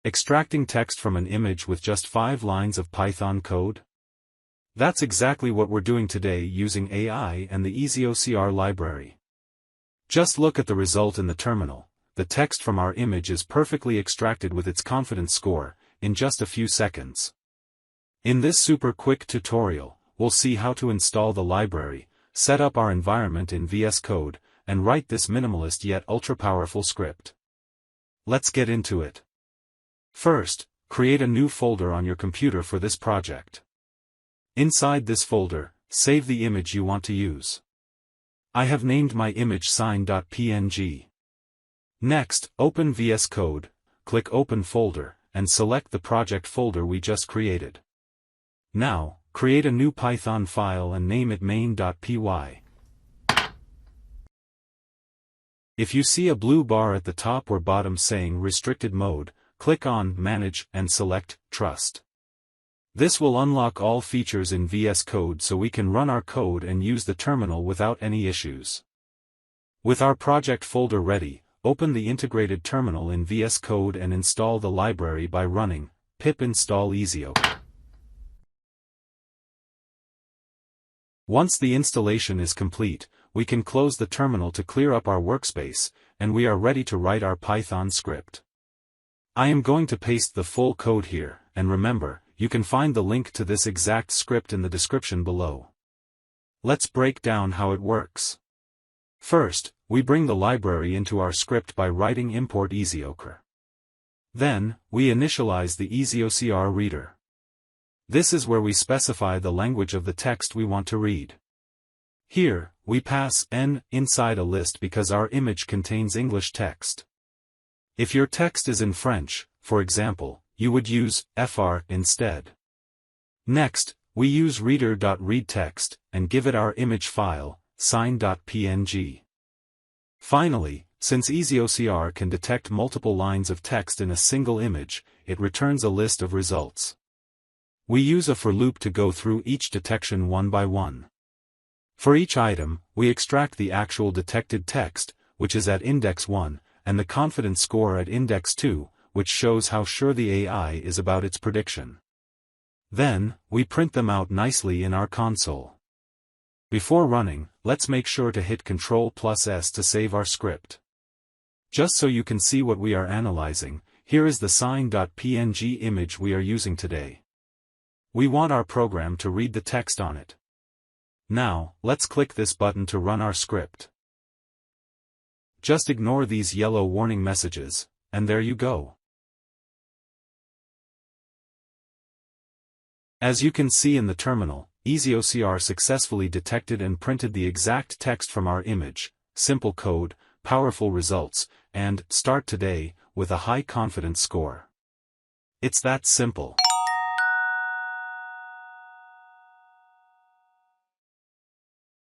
Extracting text from an image with just 5 lines of Python code? That's exactly what we're doing today using AI and the EasyOCR library. Just look at the result in the terminal. The text from our image is perfectly extracted with its confidence score, in just a few seconds. In this super quick tutorial, we'll see how to install the library, set up our environment in VS Code, and write this minimalist yet ultra-powerful script. Let's get into it. First, create a new folder on your computer for this project. Inside this folder, save the image you want to use. I have named my image sign.png. Next, open VS Code, click Open Folder, and select the project folder we just created. Now, create a new Python file and name it main.py. If you see a blue bar at the top or bottom saying Restricted Mode, click on Manage and select Trust. This will unlock all features in VS Code so we can run our code and use the terminal without any issues. With our project folder ready, open the integrated terminal in VS Code and install the library by running pip install EasyOCR. Once the installation is complete, we can close the terminal to clear up our workspace, and we are ready to write our Python script. I am going to paste the full code here, and remember, you can find the link to this exact script in the description below. Let's break down how it works. First, we bring the library into our script by writing import EasyOCR. Then, we initialize the EasyOCR reader. This is where we specify the language of the text we want to read. Here, we pass n inside a list because our image contains English text. If your text is in French, for example, you would use fr instead. Next, we use reader.readText and give it our image file, sign.png. Finally, since EasyOCR can detect multiple lines of text in a single image, it returns a list of results. We use a for loop to go through each detection one by one. For each item, we extract the actual detected text, which is at index 1, and the confidence score at index 2, which shows how sure the AI is about its prediction. Then, we print them out nicely in our console. Before running, let's make sure to hit Ctrl+S to save our script. Just so you can see what we are analyzing, here is the sign.png image we are using today. We want our program to read the text on it. Now, let's click this button to run our script. Just ignore these yellow warning messages, and there you go. As you can see in the terminal, EasyOCR successfully detected and printed the exact text from our image, simple code, powerful results, and start today with a high confidence score. It's that simple.